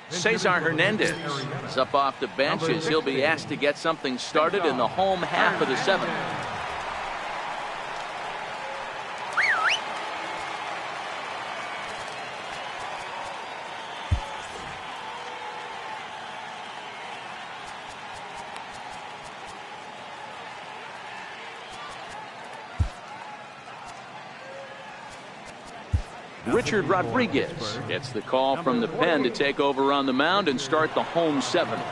Cesar Hernandez is up off the bench as he'll be asked to get something started in the home half of the seventh. Richard Rodriguez gets the call from the pen to take over on the mound and start the home seventh.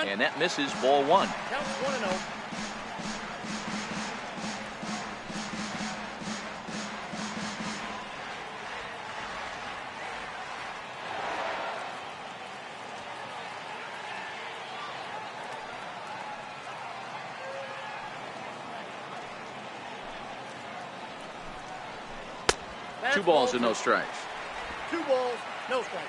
And that misses, ball one. Counts 1-0. Two balls and no strikes. 2 balls, no strikes.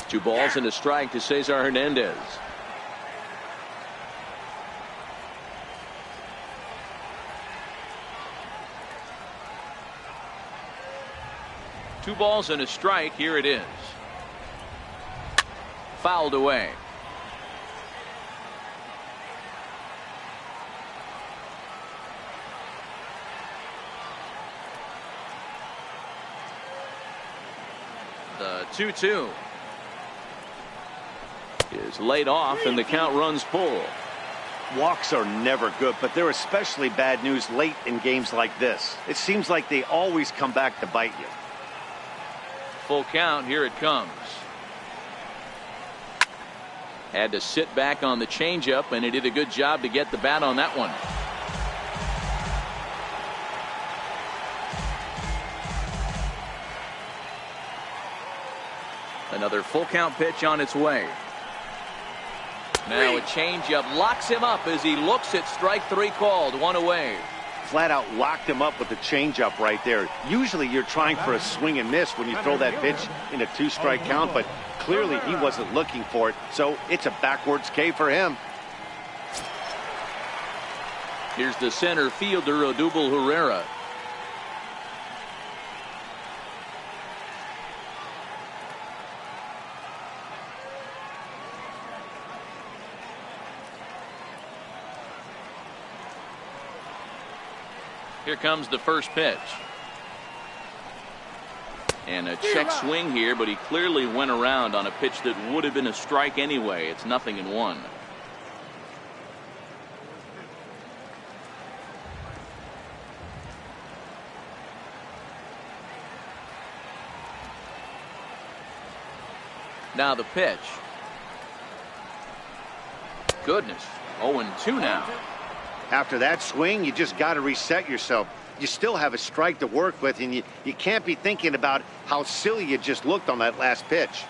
Two balls and a strike to Cesar Hernandez. Two balls and a strike. Here it is. Fouled away. The 2-2 is laid off and the count runs full. Walks are never good, but they're especially bad news late in games like this. It seems like they always come back to bite you. Full count. Here it comes. Had to sit back on the changeup, and he did a good job to get the bat on that one. Another full count pitch on its way. Now a changeup locks him up as he looks at strike three called. One away. Flat out locked him up with the changeup right there. Usually you're trying for a swing and miss when you throw that pitch in a 2-strike count, but clearly he wasn't looking for it, so it's a backwards K for him. Here's the center fielder, Odubel Herrera. Here comes the first pitch. And a check swing here, but he clearly went around on a pitch that would have been a strike anyway. It's 0-1. Now the pitch. Goodness. 0-2 now. After that swing, you just got to reset yourself. You still have a strike to work with, and you can't be thinking about how silly you just looked on that last pitch.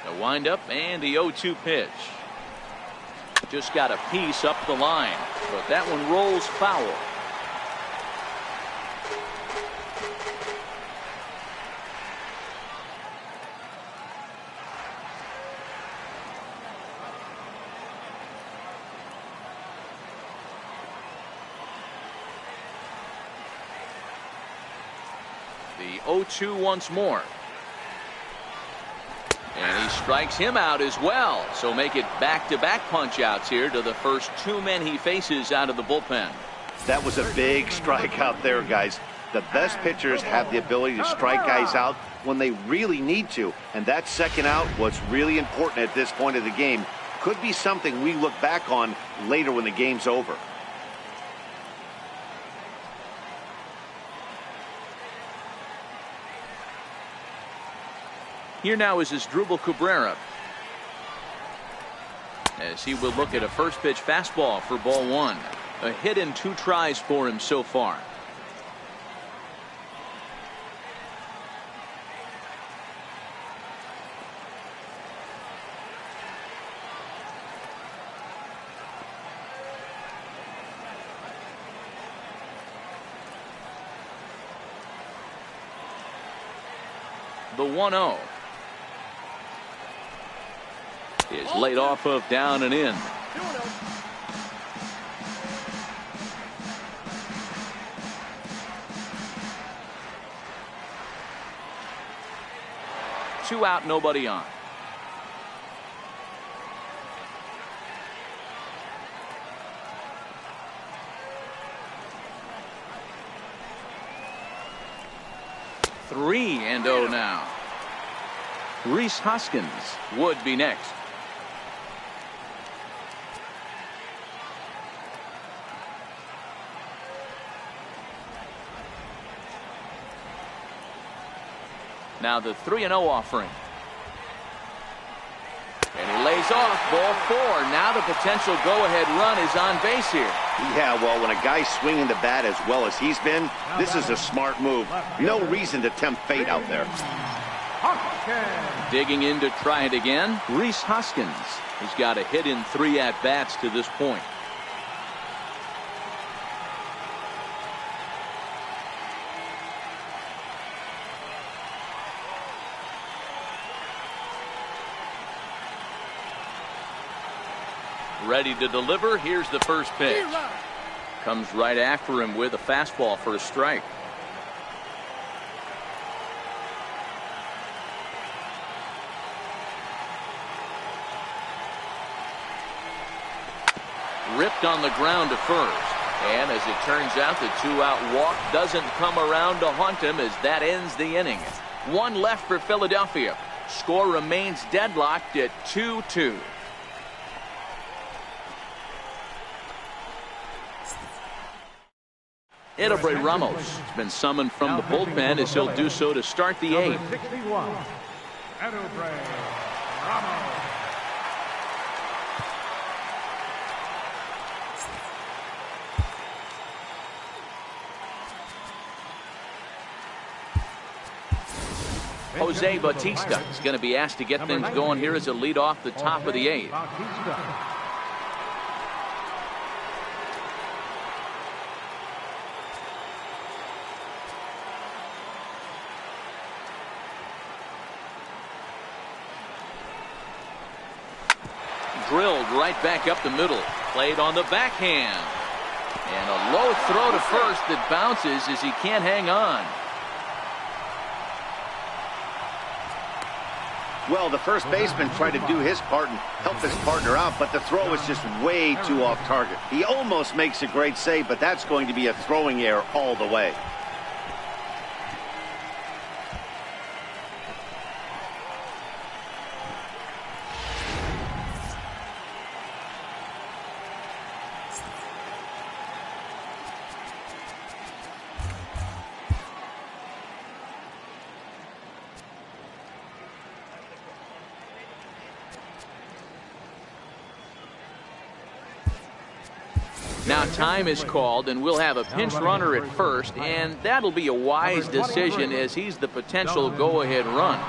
The windup and the 0-2 pitch. Just got a piece up the line, but that one rolls foul. The 0-2 once more. And he strikes him out as well. So make it back-to-back punch-outs here to the first two men he faces out of the bullpen. That was a big strike out there, guys. The best pitchers have the ability to strike guys out when they really need to. And that second out was really important at this point of the game. Could be something we look back on later when the game's over. Here now is Asdrubal Cabrera, as he will look at a first pitch fastball for ball one. A hit in 2 tries for him so far. The 1-0 is laid off of down and in. 2 out, nobody on. Three and 0 now. Rhys Hoskins would be next. Now the 3-0 offering. And he lays off ball 4. Now the potential go-ahead run is on base here. Yeah, well, when a guy's swinging the bat as well as he's been, this is a smart move. No reason to tempt fate out there. Digging in to try it again, Rhys Hoskins. He's got a hit in 3 at-bats to this point. Ready to deliver. Here's the first pitch. Comes right after him with a fastball for a strike. Ripped on the ground to first. And as it turns out, the 2-out walk doesn't come around to haunt him as that ends the inning. 1 left for Philadelphia. Score remains deadlocked at 2-2. Edelbray Ramos has been summoned from the bullpen as he'll do so to start the 8th. Edelbray Ramos. Jose Bautista is going to be asked to get things going here as a lead off the top of the 8th. Drilled right back up the middle. Played on the backhand. And a low throw to first that bounces as he can't hang on. Well, the first baseman tried to do his part and help his partner out, but the throw is just way too off target. He almost makes a great save, but that's going to be a throwing error all the way. Now time is called, and we'll have a pinch runner at first, and that'll be a wise decision as he's the potential go-ahead run.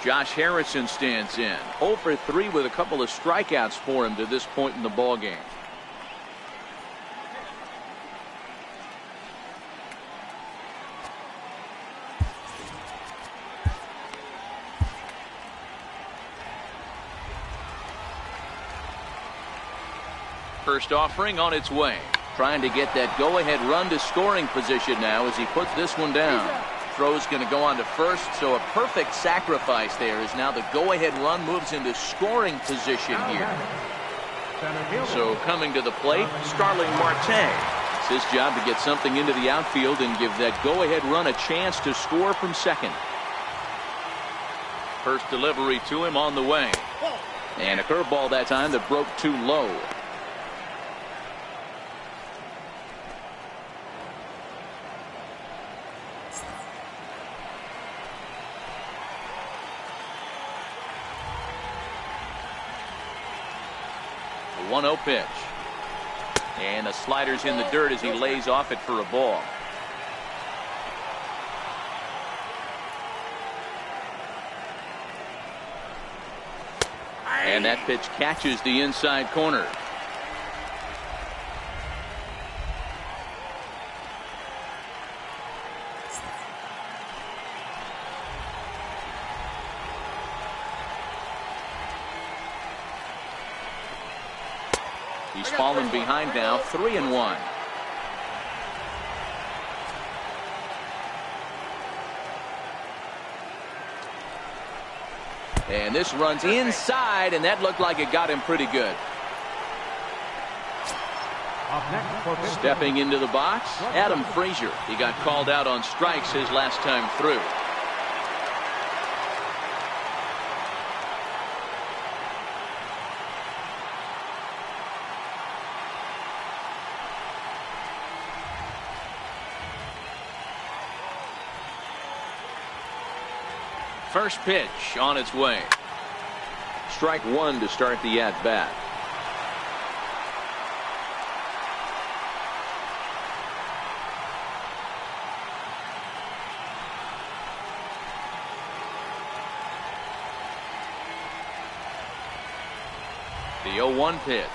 Josh Harrison stands in. 0 for 3 with a couple of strikeouts for him to this point in the ballgame. First offering on its way. Trying to get that go-ahead run to scoring position now as he puts this one down. Throw's going to go on to first, so a perfect sacrifice there as now the go-ahead run moves into scoring position here. So coming to the plate, Starling Marte. It's his job to get something into the outfield and give that go-ahead run a chance to score from second. First delivery to him on the way. And a curveball that time that broke too low. A 1-0 pitch. And the slider's in the dirt as he lays off it for a ball. And that pitch catches the inside corner. He's fallen behind now, 3-1. And this runs inside, and that looked like it got him pretty good. Stepping into the box, Adam Frazier. He got called out on strikes his last time through. First pitch on its way. Strike one to start the at-bat. The 0-1 pitch.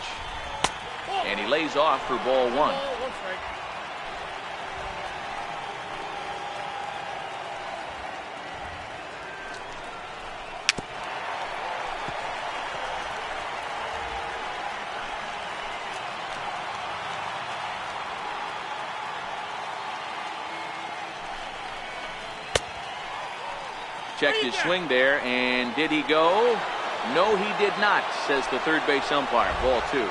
And he lays off for ball one. Checked his swing there, and did he go? No, he did not, says the third base umpire. Ball two.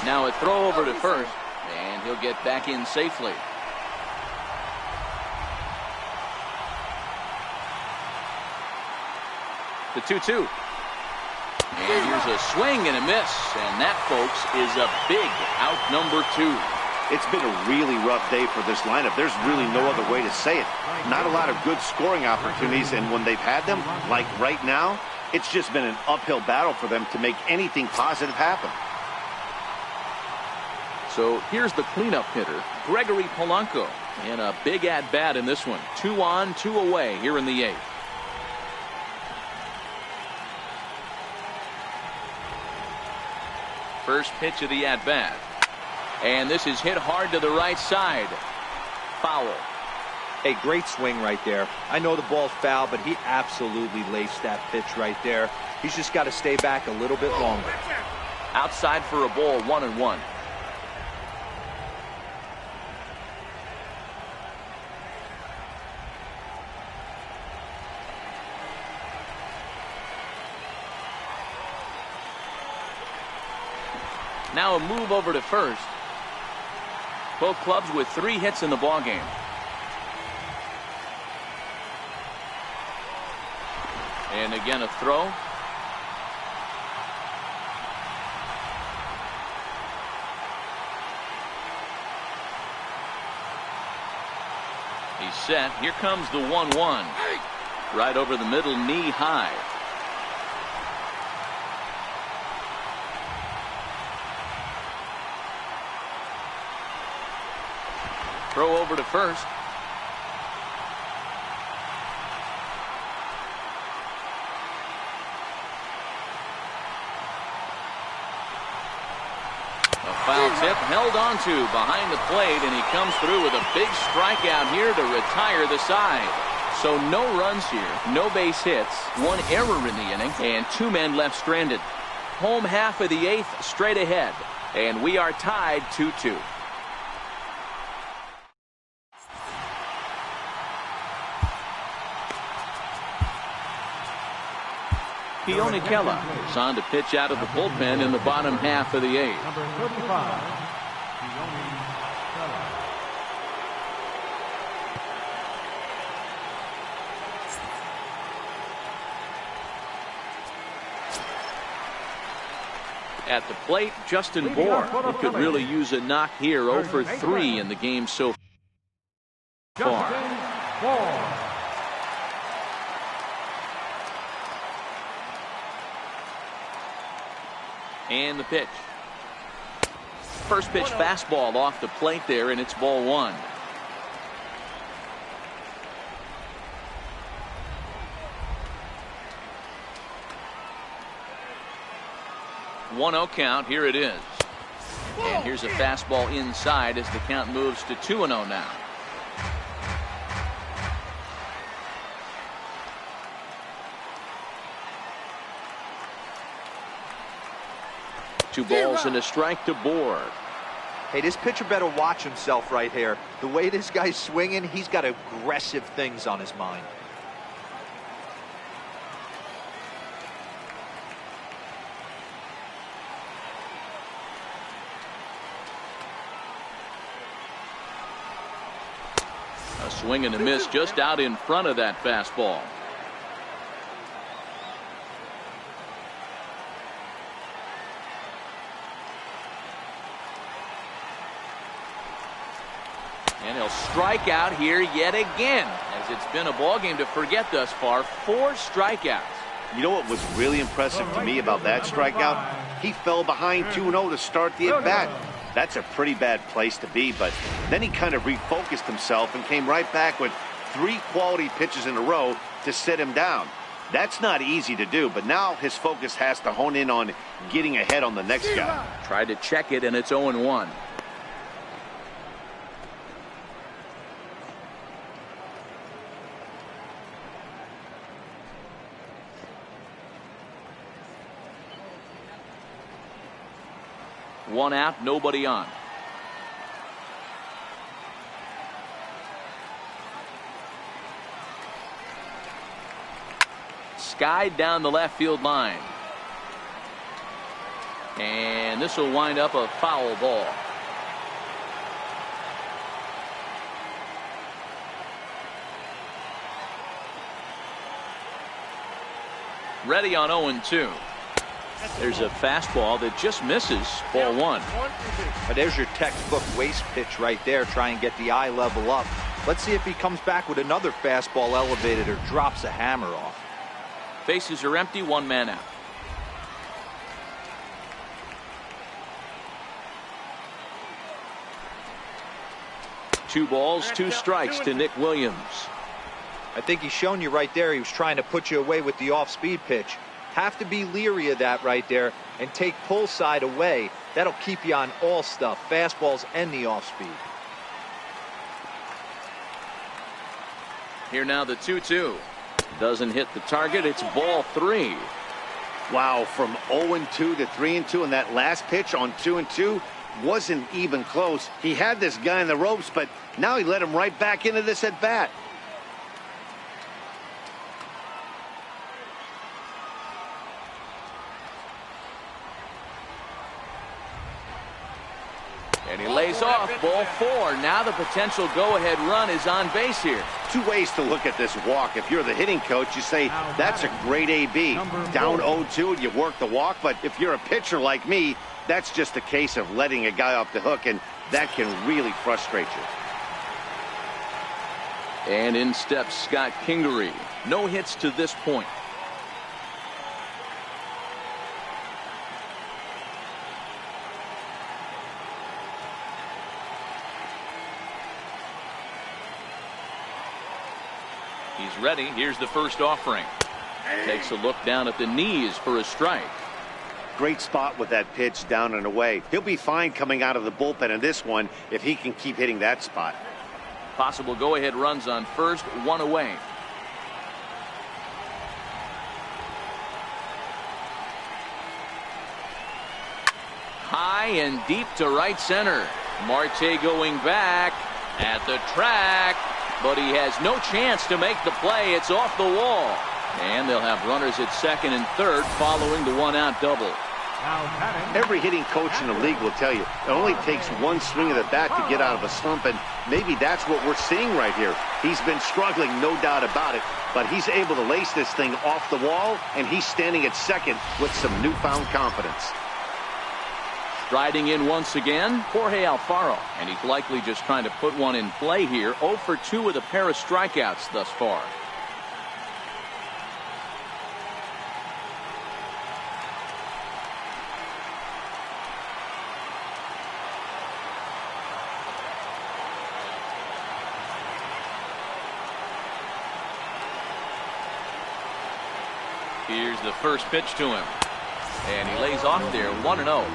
Now a throw over to first, and he'll get back in safely. The 2-2. And here's a swing and a miss, and that, folks, is a big out number two. It's been a really rough day for this lineup. There's really no other way to say it. Not a lot of good scoring opportunities, and when they've had them, like right now, it's just been an uphill battle for them to make anything positive happen. So here's the cleanup hitter, Gregory Polanco, in a big at-bat in this one. 2 on, 2 away here in the 8th. First pitch of the at-bat. And this is hit hard to the right side. Foul. A great swing right there. I know the ball's foul, but he absolutely laced that pitch right there. He's just got to stay back a little bit longer. Outside for a ball, 1-1. Now a move over to first. Both clubs with 3 hits in the ballgame. And again a throw. He's set. Here comes the 1-1. Right over the middle, knee high. Throw over to first. A foul tip held onto behind the plate, and he comes through with a big strikeout here to retire the side. So no runs here, no base hits, 1 error in the inning, and 2 men left stranded. Home half of the 8th straight ahead, and we are tied 2-2. Pionikella is on to pitch out of the bullpen in the bottom half of the eighth. Number 35, Pionikella. At the plate, Justin Bohr. He could really use a knock here. 0 for 3 in the game so far. And the pitch. First pitch fastball off the plate there, and it's ball 1. 1-0 count. Here it is. And here's a fastball inside as the count moves to 2-0 now. Two balls and a strike to Bohr. Hey, this pitcher better watch himself right here. The way this guy's swinging, he's got aggressive things on his mind. A swing and a miss just out in front of that fastball. And he'll strike out here yet again, as it's been a ball game to forget thus far. 4 strikeouts. You know what was really impressive to me about that strikeout? He fell behind 2-0 to start the at-bat. That's a pretty bad place to be, but then he kind of refocused himself and came right back with 3 quality pitches in a row to sit him down. That's not easy to do, but now his focus has to hone in on getting ahead on the next guy. Tried to check it, and it's 0-1. One out, nobody on. Skied down the left field line. And this will wind up a foul ball. Ready on 0-2. There's a fastball that just misses. Ball 1. But there's your textbook waste pitch right there. Try and get the eye level up. Let's see if he comes back with another fastball elevated or drops a hammer off. Bases are empty, 1 man out. Two balls, 2 strikes to Nick Williams. I think he's shown you right there. He was trying to put you away with the off-speed pitch. Have to be leery of that right there and take pull side away. That'll keep you on all stuff, fastballs and the off-speed. Here now the 2-2. Doesn't hit the target. It's ball 3. Wow, from 0-2 to 3-2, and that last pitch on 2-2 wasn't even close. He had this guy in the ropes, but now he let him right back into this at bat. And he lays off. Ball 4. Now the potential go-ahead run is on base here. 2 ways to look at this walk. If you're the hitting coach, you say, that's a great AB. Down 0-2 and you work the walk. But if you're a pitcher like me, that's just a case of letting a guy off the hook, and that can really frustrate you. And in steps Scott Kingery. No hits to this point. He's ready. Here's the first offering. Takes a look down at the knees for a strike. Great spot with that pitch down and away. He'll be fine coming out of the bullpen in this one if he can keep hitting that spot. Possible go-ahead runs on first, 1 away. High and deep to right center. Marte going back at the track, but he has no chance to make the play. It's off the wall. And they'll have runners at second and third following the one-out double. Every hitting coach in the league will tell you it only takes one swing of the bat to get out of a slump, and maybe that's what we're seeing right here. He's been struggling, no doubt about it, but he's able to lace this thing off the wall, and he's standing at second with some newfound confidence. Striding in once again, Jorge Alfaro, and he's likely just trying to put one in play here. 0 for 2 with a pair of strikeouts thus far. Here's the first pitch to him. And he lays off there, 1-0.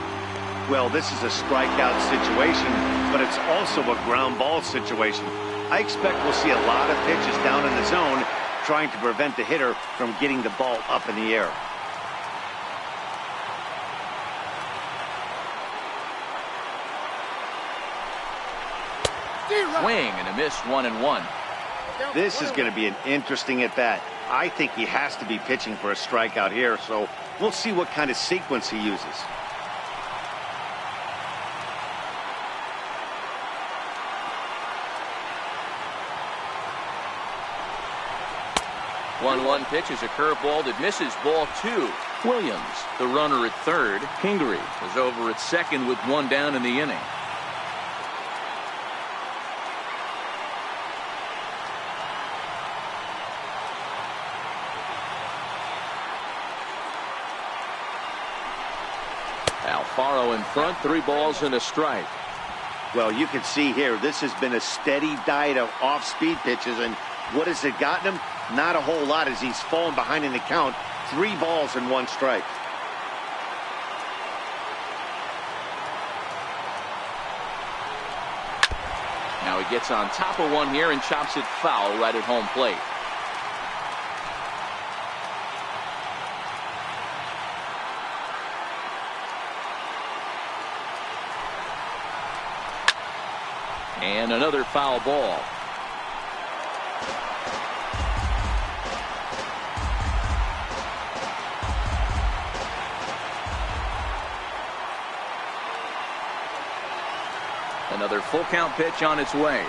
Well, this is a strikeout situation, but it's also a ground ball situation. I expect we'll see a lot of pitches down in the zone trying to prevent the hitter from getting the ball up in the air. Swing and a miss, 1-1. This is going to be an interesting at-bat. I think he has to be pitching for a strikeout here, so we'll see what kind of sequence he uses. One pitch is a curveball that misses, ball 2. Williams, the runner at third. Kingery is over at second with one down in the inning. Alfaro in front, 3 balls and a strike. Well, you can see here, this has been a steady diet of off-speed pitches, and what has it gotten him? Not a whole lot as he's fallen behind in the count. 3 balls and 1 strike. Now he gets on top of one here and chops it foul right at home plate. And another foul ball. Another full count pitch on its way.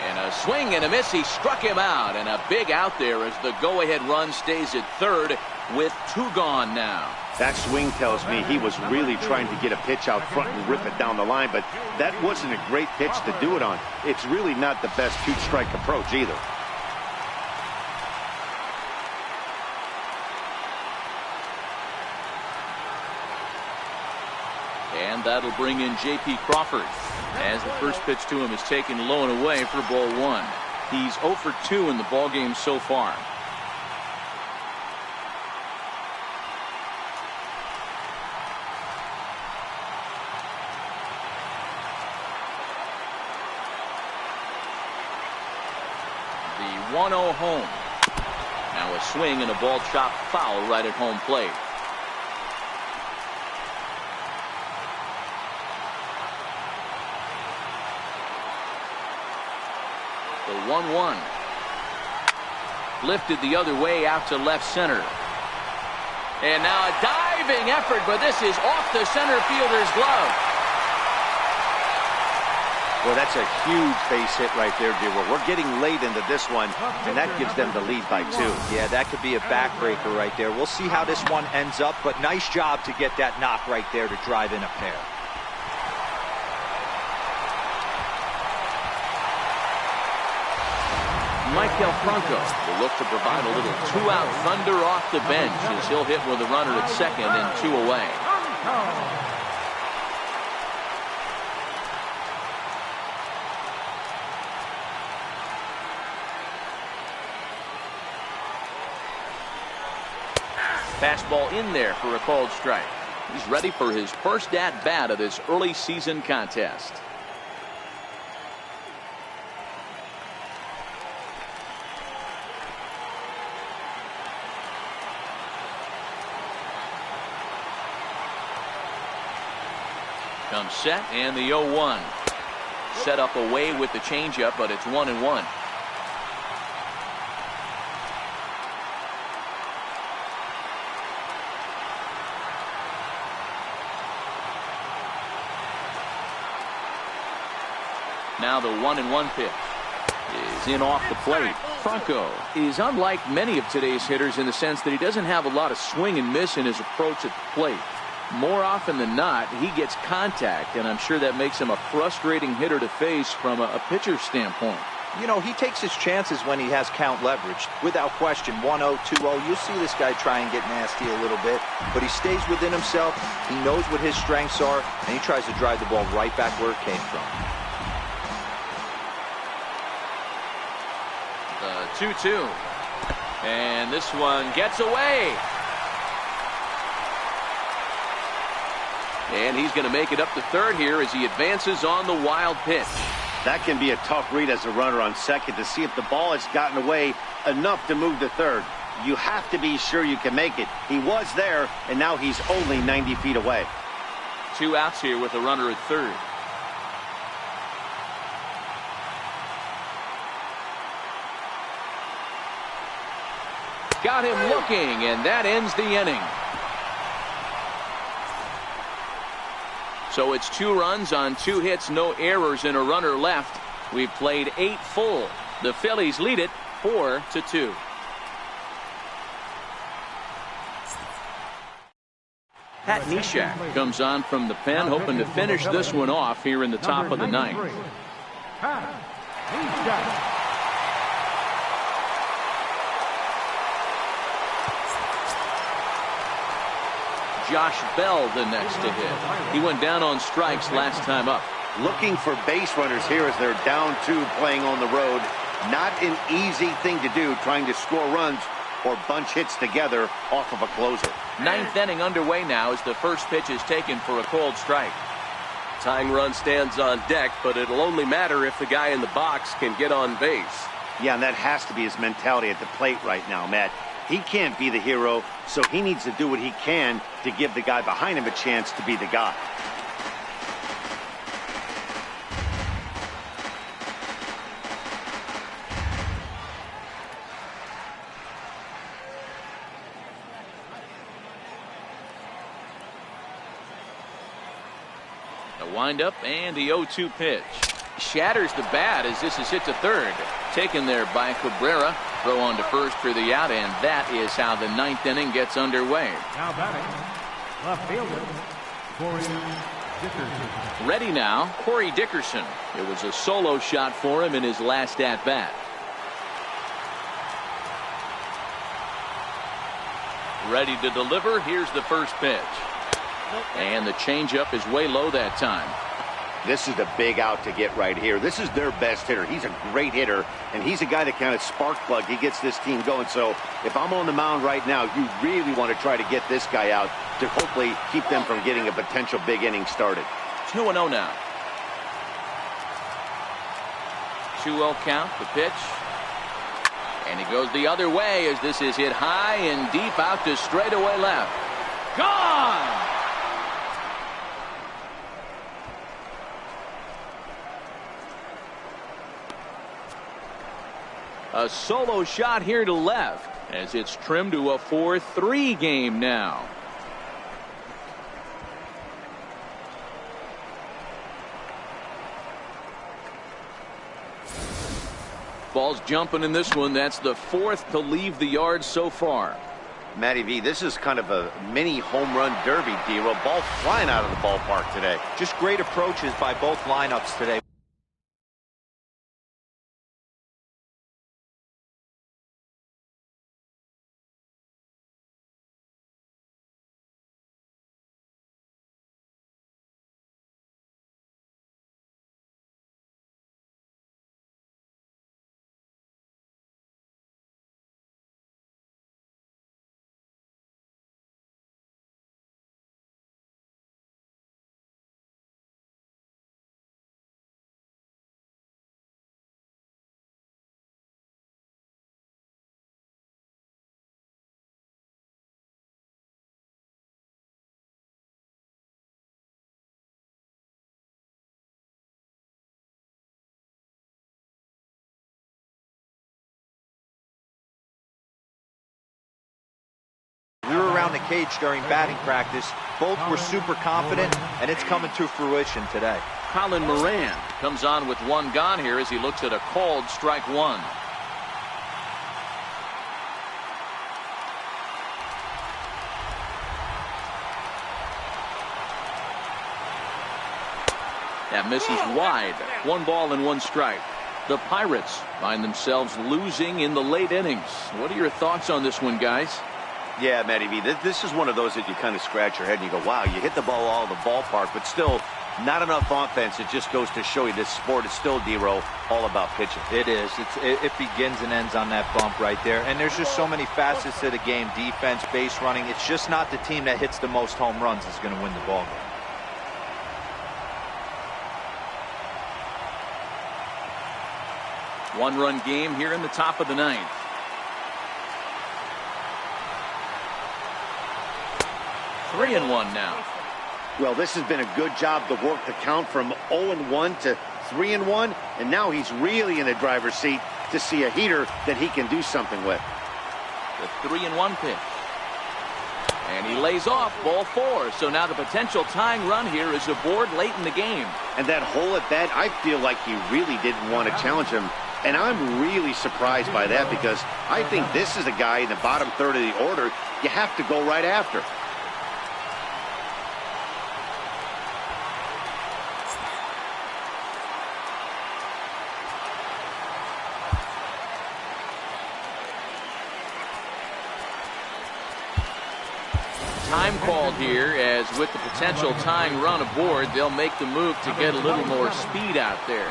And a swing and a miss. He struck him out. And a big out there as the go-ahead run stays at third with 2 gone now. That swing tells me he was really trying to get a pitch out front and rip it down the line, but that wasn't a great pitch to do it on. It's really not the best 2-strike approach either. And that'll bring in J.P. Crawford as the first pitch to him is taken low and away for ball 1. He's 0 for 2 in the ballgame so far. The 1-0 home. Now a swing and a ball chopped foul right at home plate. The 1-1. Lifted the other way out to left center. And now a diving effort, but this is off the center fielder's glove. Well, that's a huge base hit right there, Dewar. We're getting late into this one, and that gives them the lead by 2. Yeah, that could be a backbreaker right there. We'll see how this one ends up, but nice job to get that knock right there to drive in a pair. Michael Franco will look to provide a little 2-out thunder off the bench as he'll hit with a runner at second and 2 away. Fastball in there for a called strike. He's ready for his first at-bat of this early season contest. Comes set and the 0-1. Set up away with the changeup, but it's 1-1. Now the 1-1 pitch is in off the plate. Franco is unlike many of today's hitters in the sense that he doesn't have a lot of swing and miss in his approach at the plate. More often than not, he gets contact, and I'm sure that makes him a frustrating hitter to face from a pitcher's standpoint. You know, he takes his chances when he has count leveraged. Without question, 1-0, 2-0, you'll see this guy try and get nasty a little bit, but he stays within himself. He knows what his strengths are, and he tries to drive the ball right back where it came from. The 2-2. And this one gets away. And he's going to make it up to third here as he advances on the wild pitch. That can be a tough read as a runner on second to see if the ball has gotten away enough to move to third. You have to be sure you can make it. He was there, and now he's only 90 feet away. 2 outs here with a runner at third. Got him looking, and that ends the inning. So it's 2 runs on 2 hits, no errors, and a runner left. We've played 8 full. The Phillies lead it 4-2. Pat Neshek comes on from the pen, hoping to finish this one off here in the top of the ninth. Pat Neshek. Josh Bell the next to hit. He went down on strikes last time up. Looking for base runners here as they're down 2 playing on the road. Not an easy thing to do, trying to score runs or bunch hits together off of a closer. 9th inning underway now as the first pitch is taken for a cold strike. Tying run stands on deck, but it'll only matter if the guy in the box can get on base. Yeah, and that has to be his mentality at the plate right now, Matt. He can't be the hero, so he needs to do what he can to give the guy behind him a chance to be the guy. A windup and the 0-2 pitch. Shatters the bat as this is hit to third. Taken there by Cabrera. Throw on to first for the out, and that is how the 9th inning gets underway. Now batting, left fielder, Corey Dickerson. Ready now, Corey Dickerson. It was a solo shot for him in his last at-bat. Ready to deliver. Here's the first pitch. And the changeup is way low that time. This is the big out to get right here. This is their best hitter. He's a great hitter, and he's a guy that kind of spark plug. He gets this team going. So if I'm on the mound right now, you really want to try to get this guy out to hopefully keep them from getting a potential big inning started. 2-0 now. 2-0 count, the pitch. And he goes the other way as this is hit high and deep out to straightaway left. Gone! A solo shot here to left as it's trimmed to a 4-3 game now. Ball's jumping in this one. That's the 4th to leave the yard so far. Matty V, this is kind of a mini home run derby, D-Roll. Ball flying out of the ballpark today. Just great approaches by both lineups today. We were around the cage during batting practice. Both were super confident, and it's coming to fruition today. Colin Moran comes on with one gone here as he looks at a called strike one. That misses wide. 1 ball and 1 strike. The Pirates find themselves losing in the late innings. What are your thoughts on this one, guys? Yeah, Matty V, this is one of those that you kind of scratch your head and you go, wow, you hit the ball all the ballpark, but still not enough offense. It just goes to show you this sport is still, D-Row, all about pitching. It is. It begins and ends on that bump right there. And there's just so many facets to the game. Defense, base running. It's just not the team that hits the most home runs that's going to win the ball game. One-run game here in the top of the 9th. Three and one now. Well, this has been a good job to work the count from 0-1 to 3-1, and now he's really in the driver's seat to see a heater that he can do something with. The 3-1 pitch. And he lays off ball 4. So now the potential tying run here is aboard late in the game. And that hole at bat, I feel like he really didn't want to challenge him. And I'm really surprised by that because I think this is a guy in the bottom third of the order you have to go right after. Time called here, as with the potential tying run aboard, they'll make the move to get a little more speed out there.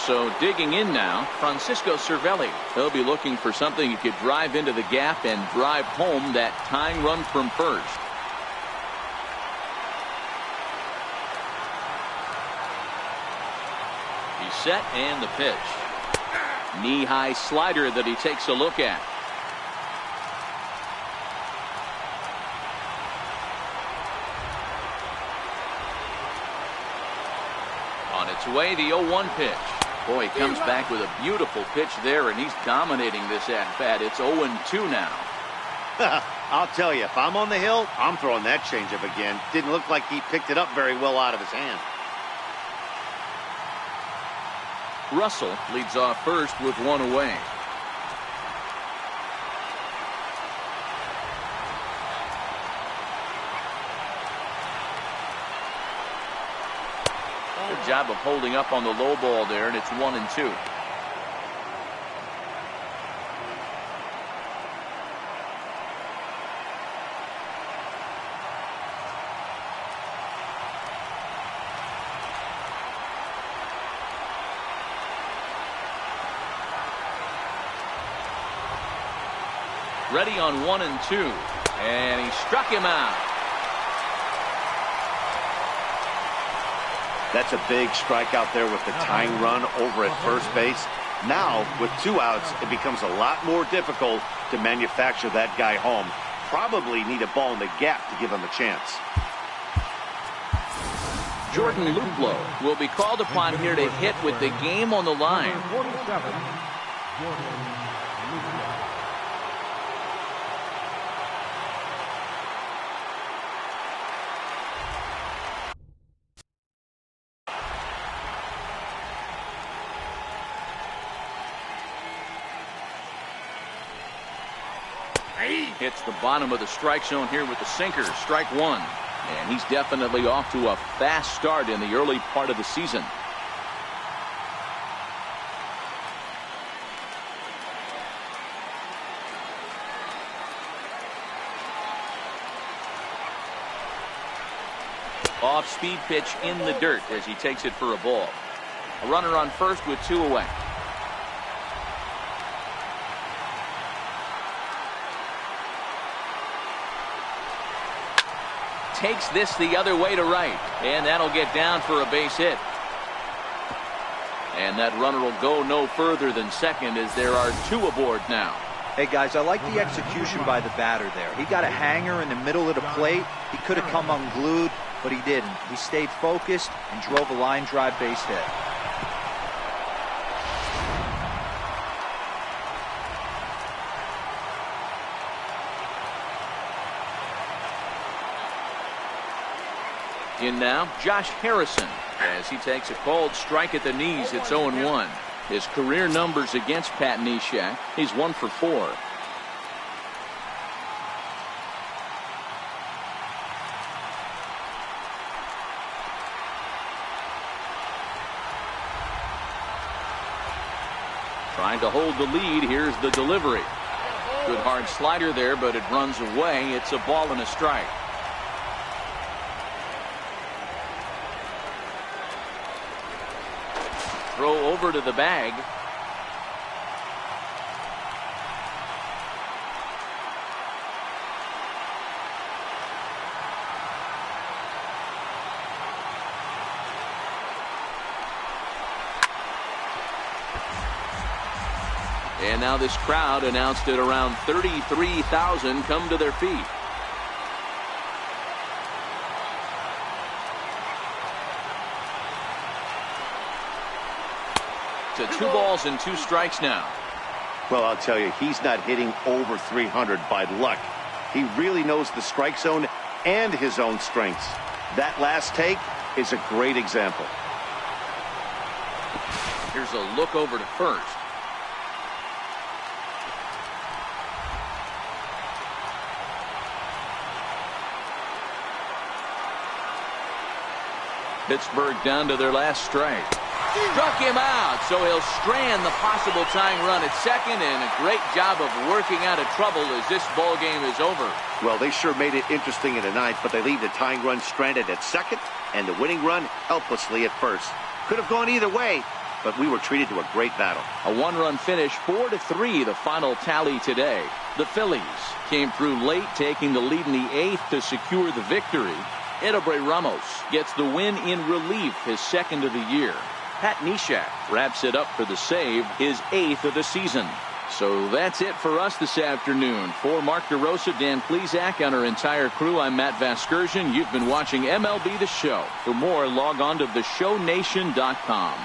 So digging in now, Francisco Cervelli. He'll be looking for something he could drive into the gap and drive home that tying run from first. He's set and the pitch. Knee-high slider that he takes a look at. On its way, the 0-1 pitch. Boy, he comes back with a beautiful pitch there, and he's dominating this at-bat. It's 0-2 now. I'll tell you, if I'm on the hill, I'm throwing that changeup again. Didn't look like he picked it up very well out of his hand. Russell leads off first with one away. Good job of holding up on the low ball there, and it's 1-2. Ready on 1-2, and he struck him out. That's a big strikeout there with the tying run over at first base. Now, with 2 outs, it becomes a lot more difficult to manufacture that guy home. Probably need a ball in the gap to give him a chance. Jordan Luplow will be called upon here to hit with the game on the line. 47, Jordan Luplow. Hits the bottom of the strike zone here with the sinker. Strike one. And he's definitely off to a fast start in the early part of the season. Off-speed pitch in the dirt as he takes it for a ball. A runner on first with 2 away. Takes this the other way to right, and that'll get down for a base hit. And that runner will go no further than second as there are 2 aboard now. Hey guys, I like the execution by the batter there. He got a hanger in the middle of the plate. He could have come unglued, but he didn't. He stayed focused and drove a line drive base hit. In now, Josh Harrison. As he takes a cold strike at the knees, it's 0-1. His career numbers against Pat Neshek, he's 1 for 4. Trying to hold the lead. Here's the delivery. Good hard slider there, but it runs away. It's a ball and a strike. Throw over to the bag. And now this crowd announced it around 33,000 come to their feet. To 2 balls and 2 strikes now. Well, I'll tell you, he's not hitting over 300 by luck. He really knows the strike zone and his own strengths. That last take is a great example. Here's a look over to first. Pittsburgh down to their last strike. Struck him out, so he'll strand the possible tying run at second, and a great job of working out of trouble as this ball game is over. Well, they sure made it interesting in the ninth, but they leave the tying run stranded at second and the winning run helplessly at first. Could have gone either way, but we were treated to a great battle. A 1-run finish, 4-3, the final tally today. The Phillies came through late, taking the lead in the 8th to secure the victory. Edobre Ramos gets the win in relief, his 2nd of the year. Pat Neshek wraps it up for the save, his 8th of the season. So that's it for us this afternoon. For Mark DeRosa, Dan Plesac, and our entire crew, I'm Matt Vasgersian. You've been watching MLB The Show. For more, log on to theshownation.com.